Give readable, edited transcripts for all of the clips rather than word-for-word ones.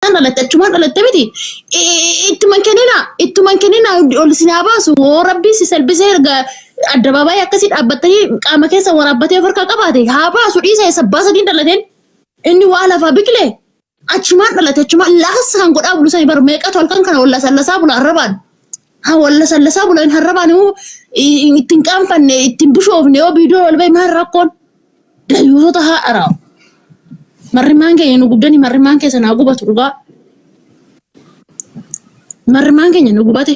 kan dhalattachuma dhalatte miti ittuman kennina ol sinaa baasu rabbi si salbisee erga addabaabaa akkasii dhaabbattanii qaama keessa waraabbatee farka qabaate haa baasu dhiisa sabbaa sadiin dhalateen inni waa lafa biqilee achumaan dhalatachuma laas kan godhaa bulusanii bar meeqatu halkan kana walla sallasaa bula arrabaan haa walla sallasaa bula hin harrabaan ittiin qaanfanne ittiin bishoofne yoo biidoo wal bahe maan rakkoon dayyuutota haa dharaawu. Marrimaan keenya nu gubdanii marrimaan keessa naa gubatu dhugaa. Marrimaan keenya nu gubate.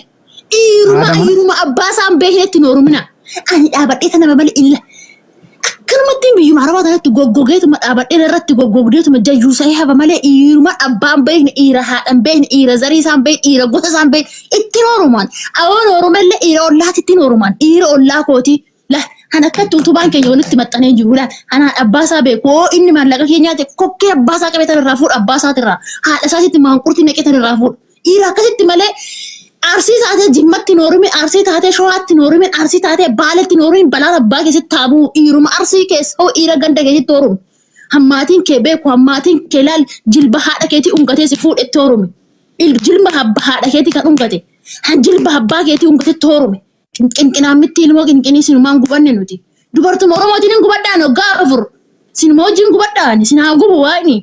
Dhiiruma abbaa isaan beeknetti hin oromina. Ani dhaabadhee kana malee illa. Akkanumatti biyyuma arabaa tanatti goggogeetuma dhaabadhee irratti goggogdeetuma jayyuu sahee hafa malee dhiiruma abbaan beekne dhiira haadhan beekne dhiira zarii isaan beekne dhiira gosa isaan beekne ittiin oromaan. Awoon oromallee dhiira ollaatti ittiin oromaan dhiira ollaa kooti. Ana kattu utubaan keenya walitti maxxanee jiru laata ana abbaasaa beeku inni maallaqa keenyaati kokkee abbaasaa qabeetan irraa fuudha abbaasaa irraa haadha isaatiitti maanqurtii naqeetan irraa fuudha dhiira akkasitti malee arsii taatee jimmatti noorumi arsii taatee showaatti noorumi arsii taatee baaletti noorumi balaa abbaa keessatti taabuu dhiiruma arsii keessa hoo dhiira ganda keessatti horumu hammaatiin kee beeku hammaatiin kee laal jilba haadha keetii ungatee si fuudhetti horumi jilba haadha keetii kan ungate jilba abbaa keetii ungatetti horumi. Qinqinaamitti ilmoo qinqinii sinumaan gubanne nuti dubartuma oromootiin hin gubadhaan hoggaa afur sinumaa wajjin gubadhaan sinaa gubu waa'ini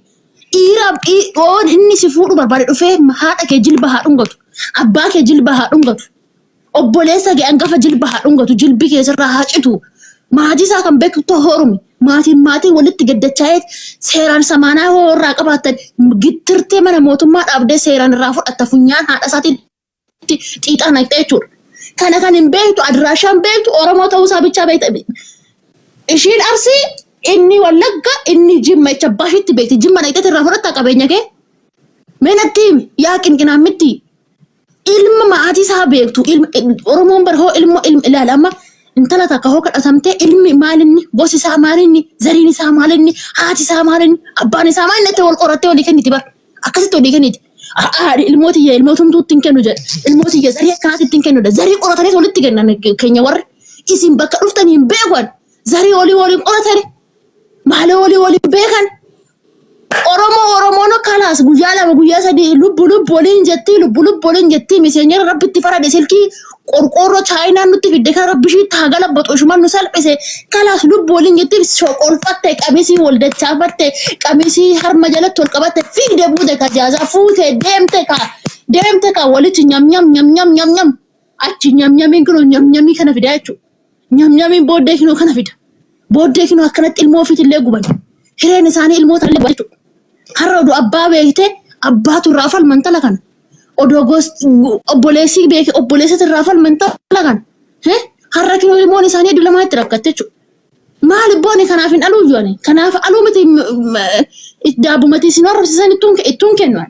dhiira inni si fuudhu barbaade dhufee haadha kee jilba haa dhungatu abbaa kee jilba haa dhungatu obboleessa kee hangafa jilba haa dhungatu jilbi keessarraa haa citu maatii isaa kan beektu horumi maatiin walitti gaddachaa'ee seeraan samaanaa irraa qabaatan gittirtee mana mootummaa dhaabdee seeraan irraa fudhatta funyaan haadha isaatiin xiixaa naqxee jechuudha. Kana kan hin beektu adiraashaan beektu oromoo ta'uu isaa bichaa beekta. Ishiin arsii inni wallagga inni jimma icha baashitti beekti jimma naqxee irraa fudhatta qabeenya kee. Meenatti yaa qinqinaan miti ilma maatii isaa beektu oromoon barhoo ilma ilaala amma intala takka hoo kadhatamtee ilmi maalinni gosi isaa maalinni zariin isaa maalinni haati isaa maalinni abbaan isaa maalinni itti wal qorattee walii kenniti bar akkasitti walii kenniti. Ilmootiyya ilmootumtuutti hin kennu jedha ilmootiyya zarii akkanaatti hin kennu zarii qoratanii walitti kennan keenya warri isin bakka dhuftanii hin beekan zarii waliin qoratanii maali waliin beekan oromoon kalaas guyyaa lama guyyaa sadii lubbu waliin jetti miseenyara rabbitti farade silkii qorqoorroo chaayinaan nutti fidde kan rabbishii taagala boxooshumaan nu salphise kalaas lubbu waliin jetti shoqolfatte qamisii wal dachaafatte qamisii harma jalatti wal qabatte fiigde buute ka jaazaa fuute deemte ka walitti nyam achi nyamnyamiin kunoo nyamnyamii kana fida jechuudha. Nyamnyamiin booddee kinoo kana fida. Booddee kinoo akkanatti ilmoo ofiitillee guban. Hireen isaanii ilmoota illee guban jechuudha. Har'a oduu abbaa beekte abbaatu irraa falman tala kana. Odoo obboleessii beeke obboleessatti irraa falman tala kana. Har'a kinoo ilmoon isaanii hedduu lamaatti rakkatte jechuudha. Maal booni kanaaf hin aluu yoone kanaaf aluu miti daabumati isin horsiisan ittuun kennu.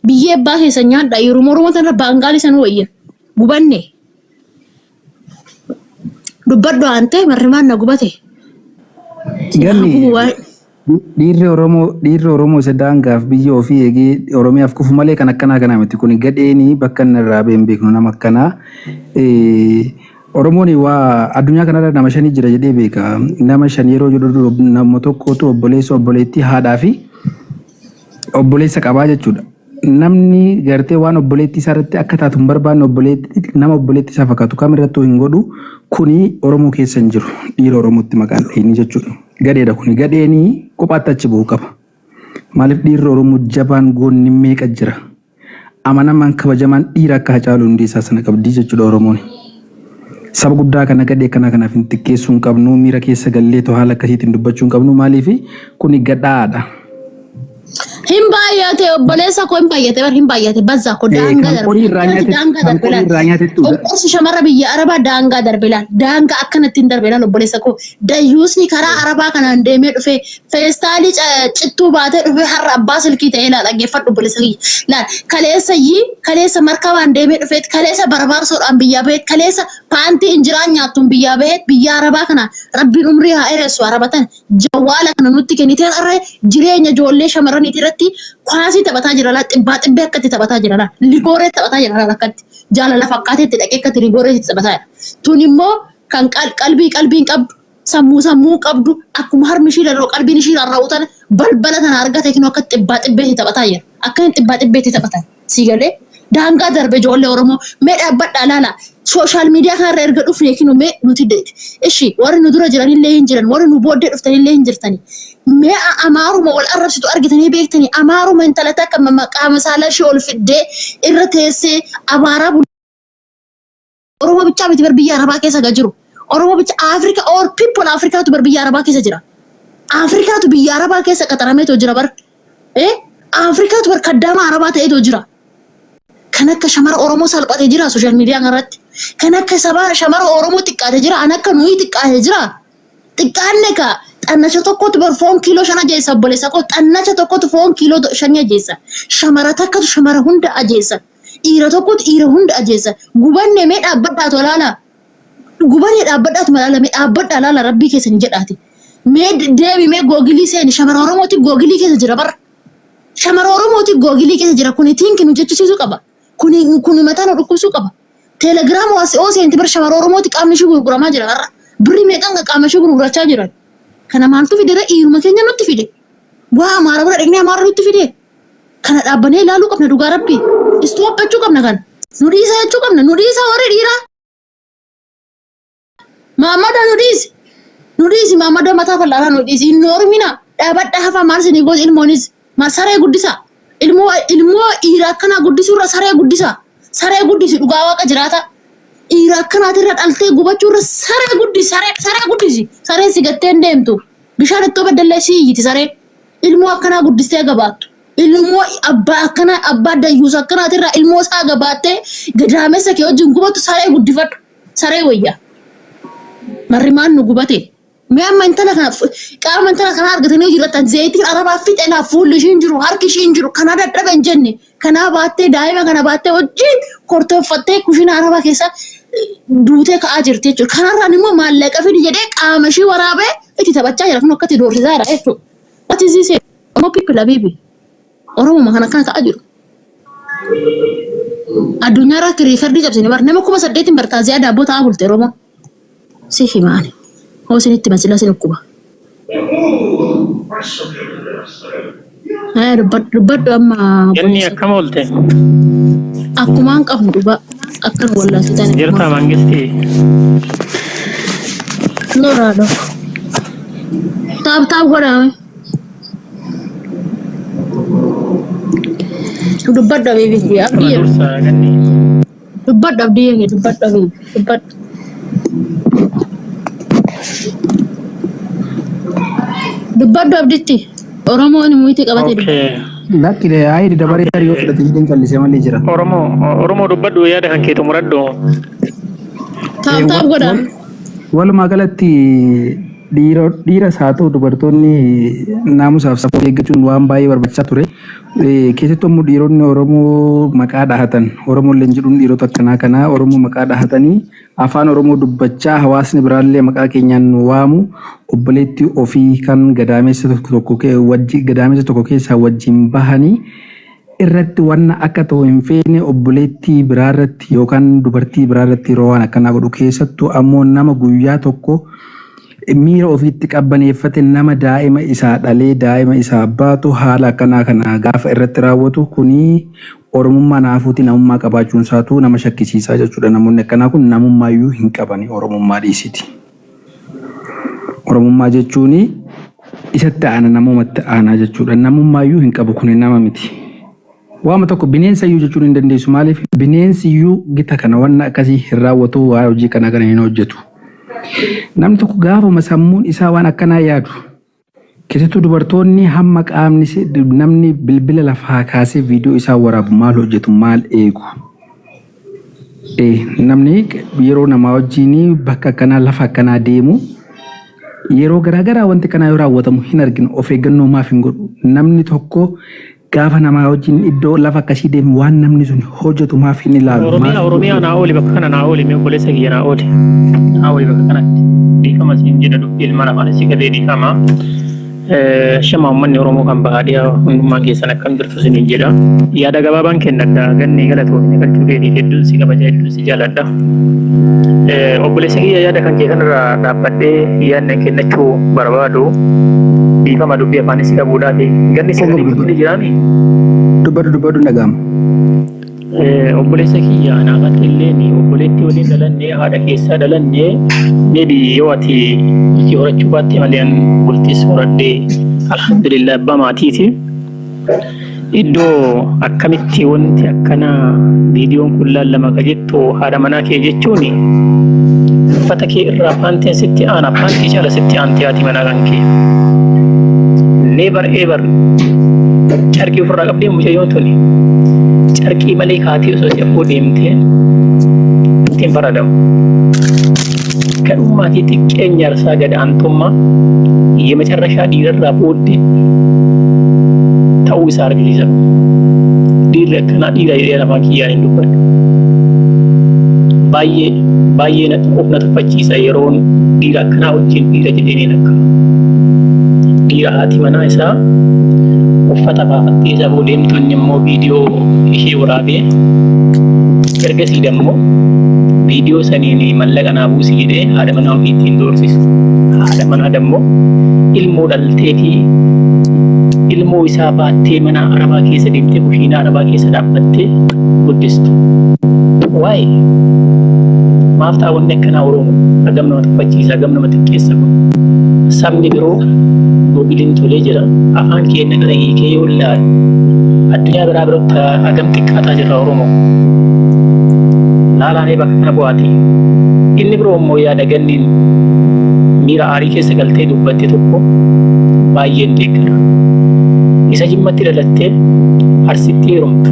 Biyyee abbaa keessa nyaadha yeroo oromoo tanarra baangaali san wayya gubanne. Dubbadhu ante marrimaan na gubate. Dhiirri Oromoo isa daangaaf biyya ofii eegee Oromiyaaf kufu malee kan akkanaa kana miti kun gadheenii bakka inni irraa beeknu nama akkanaa. Oromoon waa addunyaa kanarra nama shanii jira jedhee beeka. Nama shan yeroo jedhu nama tokkotu obboleessa obboleettii haadhaa fi obboleessa qabaa jechuudha. Namni gartee waan obboleettii isaa irratti akka taatu hin barbaanne nama obboleettii isaa fakkaatu kamirrattuu hin godhu kuni Oromoo keessa hin jiru. Dhiira Oromootti maqaan dheenii jechuudha. Gadheedha kuni gadheenii kophaatti achi bu'u qaba. Maaliif dhiirri Oromoo jabaan goonni meeqa jira? Amanamaan kabajamaan dhiira akka Hacaaluu Hundeessaa sana qabdii jechuudha Oromoon. Saba guddaa kana gadhee kanaaf hin xiqqeessuu hin qabnu miira keessa gallee haala akkasiitiin dubbachuu hin qabnu maaliif kuni gadhaadha. Himbayate obboleessa koo himbayate bazza ko daanga darbe obboleessi shamara biyya arabaa daanga darbelaan daanga akkanatti hin darbelaan obboleessa koo dayyuusni karaa arabaa kanaan deemee dhufe feestaalii cittuu baatee dhufe har'a abbaa silkii ta'ee laa dhaggeeffadhu obboleessa laa kaleessa markabaan deemee dhufe kaleessa barbaarsoodhaan biyyaa bahe kaleessa paantii injiraan nyaattuun biyyaa bahe biyya arabaa kana rabbiin umrii haa dheeressu arabatan jawwaala kana nutti kennitee har'a jireenya ijoollee shamarraniiti irratti kwaasii taphataa jira laa xibbee akkatti taphataa jira laa ligooree taphataa jira laa akkatti jaalala fakkaateetti dhaqee akkatti ligooree taphataa jira tun immoo kan qalbiin qabdu sammuu qabdu akkuma harmi ishii darroo qalbiin ishii rarra'uutan balbala tana argate kinu akka xibbaa xibbeetti taphataa jira. Akka xibbaa xibbeetti taphatan. Si galee daangaa darbe ijoollee Oromoo mee dhaabbadhaa laala. Sooshaal miidiyaa kanarra erga dhufne kinu mee nuti deeti. Ishi warri nu dura jiranillee hin jiran warri nu booddee dhuftanillee hin jirtani. Mee amaaruma wal arrabsitu argitanii beektanii amaaruma intala takka qaama saalaa ishee ol fiddee irra teessee abaaraa Oromoo bichaa miti bar biyya Arabaa keessa jiru. Oromoo bicha Africa or people Africa tu bar biyya Arabaa keessa jira. Africa tu biyya Arabaa keessa qaxaramee to jira bar. Africa tu bar kaddaama Arabaa ta'ee to jira. Kan akka shamara Oromoo salphatee jira social media irratti. Kan akka shamara Oromoo xiqqaatee jira. An akka nuyi xiqqaatee jira. Xiqqaanne ka xannacha tokkotu bar foon kiiloo 5 ajjeessa obboleessa koo xannacha tokkotu foon kiiloo 5 ajjeessa. Shamara takkatu shamara hunda ajjeessa. Dhiira tokkotu dhiira hunda ajjeessa. Gubanne mee dhaabbadhaa tolaala. Gubanne dhaabbadhaa tolaala mee dhaabbadhaa laala rabbii keessan jedhaati. Mee deebi mee googilii seeni shamara Oromooti googilii keessa jira bar. Shamara Oromooti googilii keessa jira kuni tiinki nu jechisiisuu qaba. Kuni mataa nu dhukkubsuu qaba. Telegiraam waasii seenti bar shamara Oromooti qaamni ishee gurguramaa jira har'a. Birri meeqan qaama ishee gurgurachaa jiran. Kana maaltu fide dhiiruma keenya nutti fide. Waa amaara bira dhaqnee amaara nutti fide. Kana dhaabbanee ilaaluu qabna dhugaa rabbii. Istoopachuu qabna kan. Nu dhiisa jechuu qabna. Nu dhiisa warri dhiiraa. Maamada nu dhiisi. Nu dhiisi maamada mataa fal'aanaa nu dhiisi. Inni Oromina dhaabadhaa hafaa maal isin gooti ilmoonis. Maal saree guddisa. Ilmoo dhiira akkanaa guddisuurra saree guddisa. Saree guddisi dhugaa waaqa jiraata. Dhiira akkanaatirra dhaltee gubachuurra saree guddisi. Saree guddisi. Saree si gattee deemtu. Bishaan ittoo baddallee si iyyiti saree. Ilmoo akkanaa guddistee gabaattu. Ilmoo abbaa dayyuus akkanaatirraa ilmoo isaa gabaattee gadaamessa kee wajjin gubatu saree guddifadhu. Saree wayyaa. Marrimaan nu gubate. Mee amma intala kana qaama intala kana argatanii jiratan zayitiin Arabaa fixeenaa fuulli ishiin jiru harki ishiin jiru kana dadhabe hin jenne kana baattee daa'ima kana baattee wajjin kortoffattee kushina Arabaa keessa duutee ka'aa jirti jechuudha. Kanarraan immoo maallaqa fidi jedhee qaama ishii waraabee itti taphachaa jira kun akkatti doorsisaa jira jechuudha. Ati siisee Oromoo people Habibi Oromoo kana kana ka'aa jiru. Addunyaa irratti riikardii cabsine bar nama 8,000 bartaa ziyaada abboo ta'aa bulte Oromoo. Si himaani. Hosinitti masila sin kuba. Dubbadhu amma. Inni akkam oolte? Akkumaan qabnu dhugaa akkan wallaasitan. Jirta mangisti. Noraadho. Taap godhame. Dubbadhu Habibi abdii. Dubbadhu abdii dubbadhu Habibi dubbadhu. Dubbadhu abditti Oromoon muyti qabatee Okay. Lakkile ayidi dabaree hariiroo fudhatee jiran callisee malee jira. Oromoo dubbadhu yaada kan keetu muradhu. taap godhame. Walumaa galatti dhiiras haa ta'u dubartoonni naamusaaf safuu eeggachuun waan baay'ee barbaachisaa ture. Keessattuu immoo dhiironni Oromoo maqaa dhahatan Oromooleen jedhuun dhiirota akkanaa kanaa Oromoo maqaa dhahatanii afaan Oromoo dubbachaa hawaasni biraallee maqaa keenyaan waamu obboleettii ofii kan gadaamessa tokko keessaa wajjin bahanii irratti wanna akka ta'u hin feene obboleettii biraarratti yookaan dubartii biraarratti yeroo waan akkanaa godhu keessattuu ammoo nama guyyaa tokko miira ofiitti qabbaneeffate nama daa'ima isaa dhalee daa'ima isaa baatu haala akkanaa kana gaafa irratti raawwatu kuni Oromummaa naafuuti namummaa qabaachuun isaatu nama shakkisiisaa jechuudha. Namoonni akkanaa kun namummaayyuu hin qabani Oromummaa dhiisiti. Oromummaa jechuun isatti aana namumatti aanaa jechuudha. Namummaayyuu hin qabu kun nama miti. Waama tokko bineensayyuu jechuun hin dandeessu maaliif bineensiyyuu gita kana wanna akkasii hin raawwatu waa hojii kana hin hojjetu. Namni tokko gaafuma sammuun isaa waan akkanaa yaadu keessattuu dubartoonni hamma qaamni namni bilbila lafaa kaasee viidiyoo isaa waraabu maal hojjetu maal eegu. Namni yeroo namaa wajjin bakka akkanaa lafa akkanaa deemu yeroo garaagaraa wanti kanaa yoo raawwatamu hin arginu of eeggannoo maaf hin godhu. Namni tokko gaafa namaa wajjin iddoo lafa akkasii deemu waan namni sun hojjetu maaf hin ilaalu. Oromiyaa naa ooli bakka kana naa ooli mee obboleessa kiyya naa ooli. Naa ooli bakka kanatti dhiifama siin jedha dubbii ilma namaa si gadee dhiifama. Shama uummanni Oromoo kan baadiyyaa hundummaan keessan akkam jirtu isiniin jedha. Yaada gabaabaan kennadha. Ganni galatoomni galchuu keetiif hedduun si kabaja hedduun si jaaladha. Obboleessa kiyya yaada kan kee kanarraa dhaabbadhee yaadna kennachuu barbaadu dhiifama dubbii afaan si qabuudhaati. Ganni si gadi jiraami. Dubbadu nagama. Obboleessa kiyya anaafatti illee obboleetti waliin dalannee haadha keessaa dalannee maybe yoo ati itti horachuu baatte malee bultis horadhee alhamdulillah abbaa maatiiti. Iddoo akkamitti wanti akkana viidiyoon kun laallama ka jettu haadha manaa kee jechuun uffata kee irraa paantiin sitti aana paantii caala sitti aanti haati manaa kan kee. Never ever carqii ofirraa qabdee mucayyoon tuni. Carqii malee kaatii osoo si afuu deemtee ittiin faradamu. Kadhummaatii xiqqeenya arsaa gadaantummaa የመጨረሻ ዲረራ ቦዴ ta'uu isaa argisiisa. Dhiirri akkanaa dhiira jedhee lafaa kiyyaan hin dubbadhu. Baay'ee of na tuffachiisa yeroon dhiira akkanaa wajjin dhiira jedhee akka. Dhiira haati manaa isaa uffata baafattee isa deemtu inni immoo viidiyoo ishee waraabee ergasii dammoo viidiyoo saniin mallaqa naa buusii jedhee haadha manaa ofii ittiin doorsisu. Haadha manaa dammoo ilmoo dhaltee fi ilmoo isaa baattee mana arabaa keessa deemtee kushiinaa arabaa keessa dhaabbattee guddistu. Waa'ee maaf taa'uun akkanaa Oromoo hagam nama tuffachiisa hagam nama xiqqeessa kun sabni biroo goobiliin tolee jira afaan keenya kana hiikee yoo ilaalu addunyaa biraa biratti hagam xiqqaataa jirra Oromoo. Laalaanee bakka kana bu'aati. Inni biroo immoo yaada ganniin miira aarii keessa galtee dubbatte tokko baay'een deeggara. Isa Jimmatti dhalattee Arsitti heerumtu,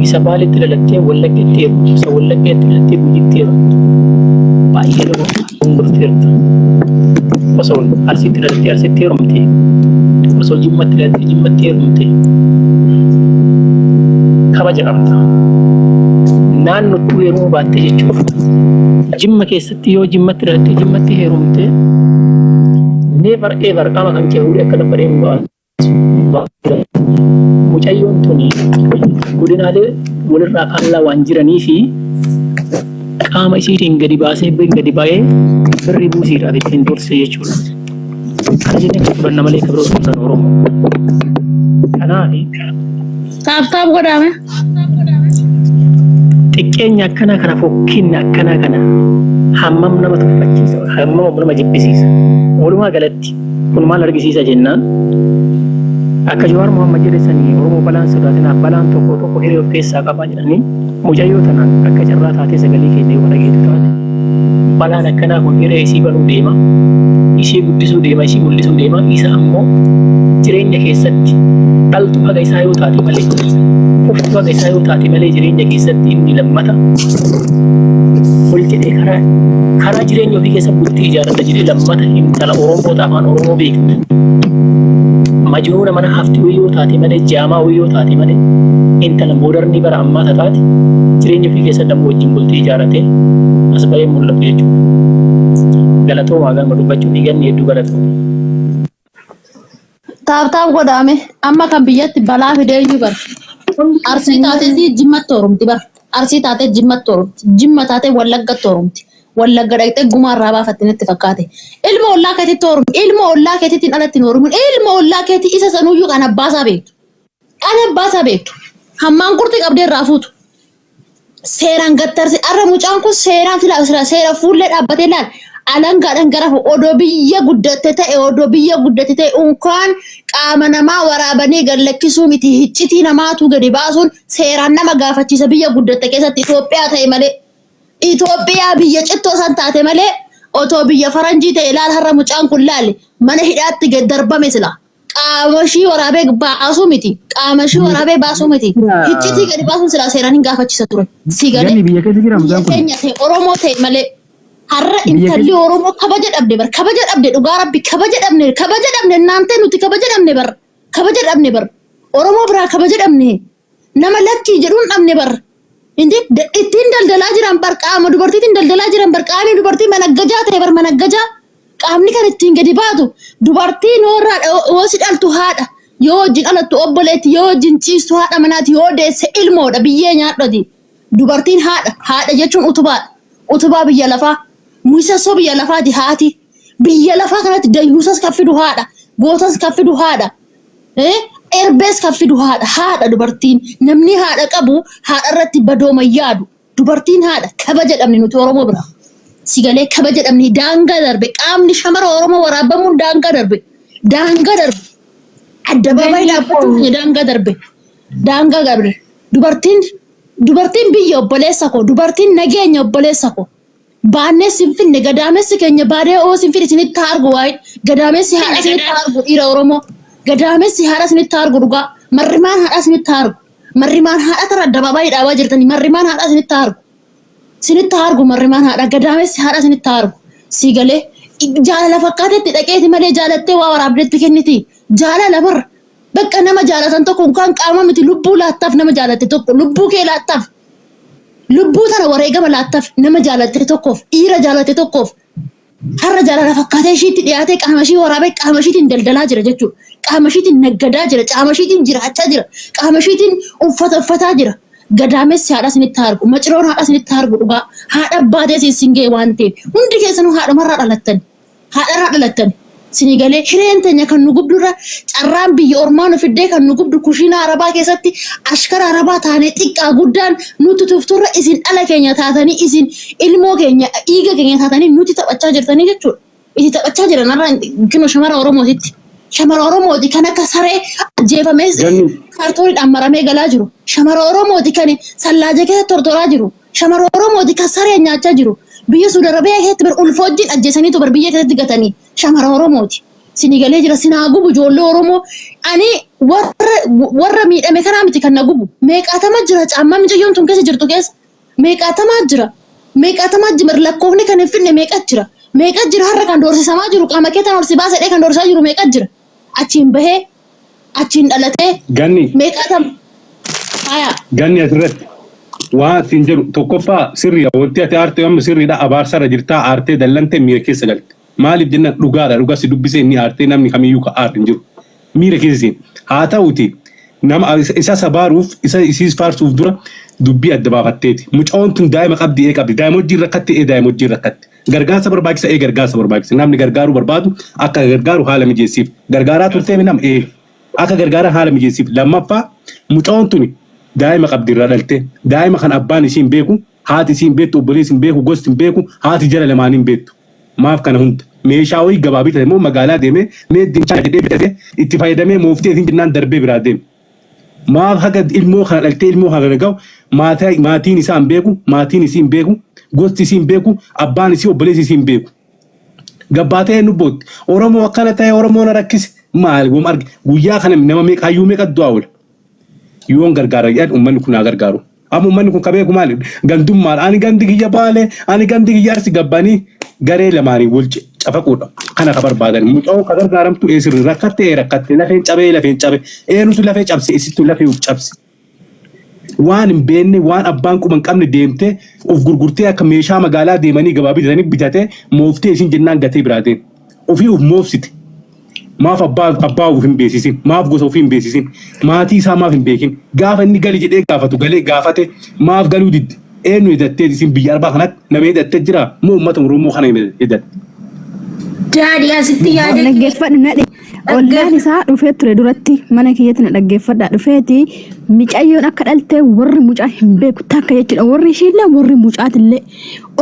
isa Baaletti dhalattee Wallaggeetti heerumtu, isa Wallaggeetti dhalattee Gujiitti heerumtu. Baay'ee gurgurteerta. Osoo Arsitti dhalattee Arsitti heerumte, osoo Jimmatti dhalattee Jimmatti heerumte kabaja qabda. Naannootti heerumuu baatte jechuudha. Jimma keessatti yoo Jimmatti dhalattee Jimmatti heerumte never ever qaama kan kee fuudhee akka dabbaree hin ba'an. Mucayyoon tuni godinaalee walirraa faallaa waan jiranii fi qaama isiitiin gadi baasee gadi ba'ee birri buusiidhaaf ittiin doorsise jechuudha. Kana jennee kan fudhanna malee kan biroo fudhanna Oromoo. Kanaaf taaf godhame. Xiqqeenya akkanaa kana fokkiinni akkanaa kana hammam nama tuffachiisa hammam nama jibbisiisa. Walumaa galatti kun maal argisiisa jennaan akka Jawaar Mohaammed jedhanii Oromoo balaan sodaatinaa balaan tokko hiree of keessaa qabaa jedhanii mucayyoo tanaan akka carraa taatee sagalee keenya yoo dhageessu taate balaan akkanaa kun hiree isii banuu deema ishee guddisuu deema ishee mul'isuu deema isa ammoo jireenya keessatti dhaltu haga isaa yoo taate malee kuftu haga isaa yoo taate malee jireenya keessatti inni lammata ol jedhee karaa jireenya ofii keessa bultii ijaarrata jedhee lammata intala Oromoo afaan Oromoo beektu. Majnuuna mana hafti yoo taate malee jaamaa yoo taate malee intala moodernii bara ammaa taate jireenya ofii keessa dammoo wajjin bultii ijaarratee as bahee mul'atu jechuudha. Galatoomaa galma dubbachuun dhiiganni hedduu galatooma. Taaf godhame amma kan biyyatti balaa fidee iyyuu bara. Arsii taatee Jimmatti horumti bara. Arsii taatee Jimmatti horumti. Jimma taatee Wallaggatti horumti. Wallagga dhaqxee gumaarraa baafattee natti fakkaate. Ilma ollaa keetitti horumti. Ilma ollaa keetitti alatti horumun. Ilma ollaa keetii isa sanuyyuu kan abbaasaa beektu. Kan abbaasaa beektu. Hammaan qurxii qabdee irraa fuutu. Seeraan gattarsi arra mucaan kun seeraan seera fuullee dhaabbatee laal. Alangaadhaan gara odoo biyya guddate ta'e unkaan qaama namaa waraabanii gallakkisuu miti hiccitii namaatu gadi baasuun seeraan nama gaafachiisa biyya guddatte keessatti Itoophiyaa ta'e malee. Itoophiyaa biyya cittoo san taate malee otoo biyya faranjii ta'e laal har'a mucaan kun laali mana hidhaatti gad darbame sila. Qaamashii waraabee baasuu miti. Qaamashii waraabee baasuu miti. Hiccitii gadi baasuun sila seeraan hin gaafachiisa ture. Sigalee biyya keenya ta'e Oromoo ta'e malee. Har'a intalli Oromoo kabaja dhabde bar kabaja dhabde dhugaa rabbi kabaja dhabne naante nuti kabaja dhabne bar Oromoo biraa kabaja dhabne nama lakkii jedhuun dhabne bar indi ittiin daldalaa jiran bar qaama dubartiitiin daldalaa jiran bar qaamni dubartii managgajaa ta'e bar managgajaa qaamni kan ittiin gadi baatu dubartiin hoosi dhaltu haadha yoo wajjin dhalattu obboleetti yoo wajjin ciistu haadha manaati yoo deesse ilmoodha biyyee nyaadhoti dubartiin haadha jechuun utubaa biyya lafaa muisasoo biyya lafaati haati biyya lafaa kanatti dayyuusas kan fidu haadha gootas kan fidu haadha erbees kan fidu haadha dubartiin namni haadha qabu haadha irratti badooma yaadu dubartiin haadha kabaja jedhamni nuti Oromoo bira sigalee kabaja jedhamni daangaa darbe qaamni shamara Oromoo waraabamuun daangaa darbe addabaabaa dhaabbatu daangaa darbe dubartiin biyya obboleessa koo dubartiin nageenya obboleessa koo baannee sinfinne gadaamessi keenya baadee oo sinfinne isinitti argu waa'ee gadaamessi haadha isinitti argu dhiira Oromoo gadaamessi haadha isinitti argu dhugaa marrimaan haadha isinitti argu marrimaan haadha tara addabaabaa dhaabaa jirtanii marrimaan haadha isinitti argu marrimaan haadha gadaamessi haadha isinitti argu sigalee jaalala fakkaatetti dhaqeeti malee jaalattee waa waraabdeetti kenniti jaalala barra bakka nama jaalatan tokko kan qaama miti lubbuu laattaaf nama jaalatte tokko lubbuu kee laattaaf lubbuu tana wareegama laattaaf nama jaalatte tokkoof dhiira jaalatte tokkoof har'a jaalala fakkaatee ishiitti dhiyaatee qaama ishii waraabee qaama ishiitiin daldalaa jira jechuudha qaama ishiitiin naggadaa jira qaama ishiitiin jiraachaa jira qaama ishiitiin uffataa jira gadaamessi haadha isinitti argu maciroon haadha isinitti argu dhugaa haadha baatee singee waan ta'eef hundi keessanuu haadhumarraa dhalattan sinigalee hireen teenya kan nu gubdurra carraan biyya ormaa nu fiddee kan nu gubdu kushiina arabaa keessatti ashkara arabaa taanee xiqqaa guddaan nuti tufturra isin dhala keenya taatanii isin ilmoo keenya dhiiga keenya taatanii nuti taphachaa jirtanii jechuudha. Itti taphachaa jiran irraa kino shamara Oromootitti. Shamara Oromooti kan akka saree ajjeefamee kaartooniidhaan maramee galaa jiru. Shamara Oromooti kan sallaajee keessa tortoraa jiru. Shamara Oromooti kan saree nyaachaa jiru. Biyya Suudi Arabiyaa keessatti bar ulfoojjiin ajjeesaniitu bar biyya keessatti gatanii shamara Oromooti. Sinigalee jira sinaa gubu ijoollee Oromoo ani warra miidhame kanaa miti kan na gubu. Meeqaatama jira caammaa mijayyoon tun keessa jirtu keessa meeqaatamaa jira lakkoofni kan hin finne meeqa jira har'a kan doorsisamaa jiru qaama keetan horsi baasadhee kan doorsisaa jiru meeqa jira achiin bahee achiin dhalatee meeqaatama ganni asirratti waa siin jedhu tokkoffaa sirriidha wanti ati aartee amma sirriidha abaarsarra jirtaa aartee dallantee miira keessa galte maaliif jenna dhugaa si dubbisee inni aartee namni kamiyyuu ka aarti hin jiru miira keessa haa ta'uti nama isa sabaaruuf isa isiis faarsuuf dura dubbii adda baafatteeti mucaa'oon tun daa'ima qabdi daa'ima wajjin rakkatte gargaarsa barbaachisa namni gargaaruu barbaadu akka gargaaru haala mijeessiif gargaaraa turtee nama akka gargaaraa haala mijeessiif lammaffaa mucaa'oon tuni daa'ima qabdi irraa dhalte daa'ima kan abbaan isiin beeku haati isiin beektu obboleessi hin beeku gosti hin beeku haati jara lamaaniin beektu maaf kana hunda meeshaa wayii gabaa bitate immoo magaalaa deemee meeddiin jedhee bitate itti fayyadamee mooftee isiin jennaan darbee biraa deeme maaf haga ilmoo kana dhaltee ilmoo kana ga'u maatiin isaa hin beeku maatiin isiin beeku gosti isiin beeku abbaan isii obboleessi isiin beeku gabbaatee nu bootti Oromoo akkana ta'e Oromoo na rakkise maal wam arge guyyaa kana nama meeqa hayyuu meeqa du'aa oola yoon gargaara jedhan uummanni kun haa gargaaru amma uummanni kun kabeeku maali gandummaan ani gandi kiyya baale ani gandi kiyya arsi gabbanii garee lamaanii wal cafaquudha kana ka barbaadan mucoo ka gargaaramtu eesirri rakkatte lafeen cabe eenutu lafee cabse isittu lafee cabse waan hin beekne waan abbaan quban qabne deemtee of gurgurtee akka meeshaa magaalaa deemanii gabaa bitatee mooftee isin jennaan gatee biraatee ofii of moofsite maaf abbaa of hin beeksisin maaf gosa ofii hin beeksisin maatii isaa maaf hin beekin gaafa inni gali jedhee gaafatu galee gaafate maaf galuu didde eenyu hidhattee isin biyya arbaa kanatti nama hidhattee jira moo uummata Oromoo kana hidhatte. Daadhi asitti yaada dhaggeeffadhu nadhe ollaan isaa dhufee ture duratti mana kiyyatti na dhaggeeffadhaa dhufeeti micayyoon akka dhaltee warri mucaa hin beeku takka jechuudha warri ishiillee warri mucaatillee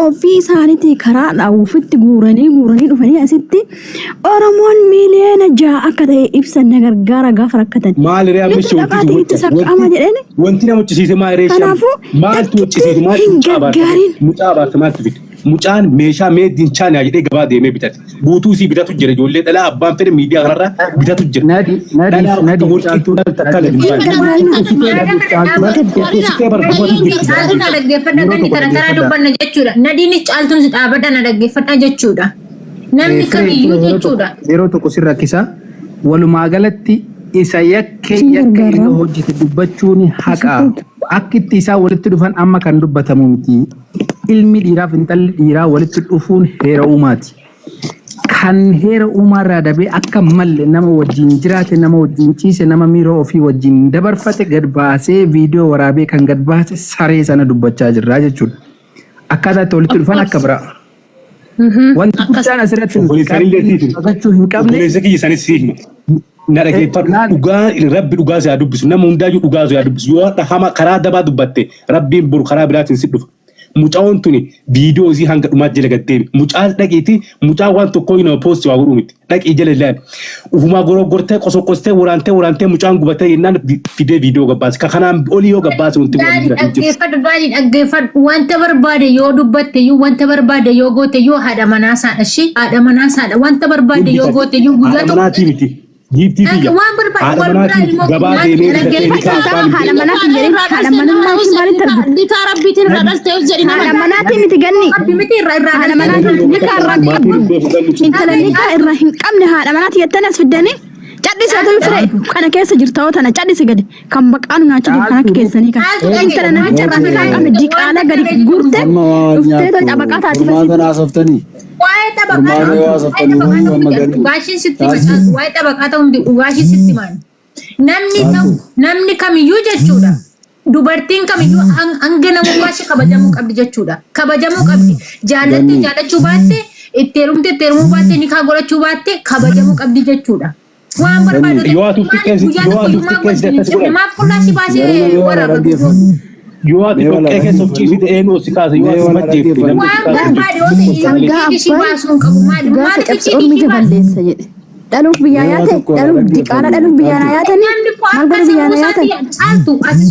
ofii isaaniitii karaa dhaawufitti guuranii dhufanii asitti Oromoon miiliyoona 6 akka ta'e ibsan na gargaara gaafa rakkatan. Maal ree amma wanti nama uccisiise maal ree maaltu uccisiise mucaa baarte maaltu fide mucaan meeshaa meeddiin chaanaa jedhee gabaa deemee bitate guutuu isii bitatu jira ijoollee dhalaa abbaan fedhe miidiyaa kanarraa bitatu jira. Nadiinis caaltuun si dhaabadha na dhaggeeffadha jechuudha. Namni kamiyyuu jechuudha. Yeroo tokko si rakkisa walumaa galatti isa yakka inni hojjete dubbachuun haqa akka itti isaa walitti dhufan amma kan dubbatamu miti ilmi dhiiraaf intalli dhiiraa walitti dhufuun heera uumaati. kan heera uumaarraa dabee akka malle nama wajjin jiraate nama wajjin ciise nama miiroo ofii wajjin dabarfate gad baasee viidiyoo waraabee kan gad baase saree sana dubbachaa jirra jechuudha. Akkaataa itti walitti dhufan akka biraa. Wanti guddaan asirratti hin qabne. Na dhaggeeffadhu dhugaa rabbi dhugaa isaa dubbisu nama hundaayyuu dhugaa isaa dubbisu yoo hama karaa dabaa dubbatte rabbiin boru karaa biraatiin si dhufa. Mucaan tuni viidiyoo isii hanga dhumaatti jala gaddeebi. Mucaan dhaqiiti mucaan waan tokko nama poosti waa godhuu miti. Dhaqii jala ilaalu. Ufumaa gorogortee qosoqostee waraantee mucaan gubatee yennaan fidee viidiyoo gabbaase. Ka kanaan olii yoo gabbaase wanti waan jira. Dhaggeeffadhu wanta barbaade yoo dubbatte yoo wanta barbaade yoo goote yoo haadha manaasaadha shi haadha manaasaadha wanta barbaade yoo goote yoo guyyaa tokko. Gifti tiga. Ada mana ti gabah ini haala manaatiin jedhee haala manummaa maali tarbu Nikaa rabbiitiin irraa dhaltee jedhina. haala manaatiin miti ganni haala manaatiin nikaa irraa hin qabne intala nikaa irraa hin qabne haala manaatiin jettanii as fiddanii cadhisi haa ta'u fire kana keessa jirta tana cadhisi gadi kan baqaanu nyaachuu kan akka keessanii kan intala namicha irraa hin qabne diqaala gadi gurte dhuftee tol cabaqaa taati fasiif. Waa'ee taphaaqaa waashii sitti maal namni kamiyyuu jechuudha. Dubartiin kamiyyuu hanga namummaa ishee kabajamuu qabdi jechuudha. Kabajamuu qabdi. Jaallachuu baatte itti heerumuu baatte nikaa godhachuu baatte kabajamuu qabdi jechuudha. Waan barbaadu namaaf qullaa si baasee waraabatu. Yoo ati dhoqqee keessa of ciisite eenyu si kaasa yoo ati majjeefte dhaluuf biyyaa yaate dhaluuf diqaala dhaluuf biyyaa yaatanii maal godhu biyyaa yaatan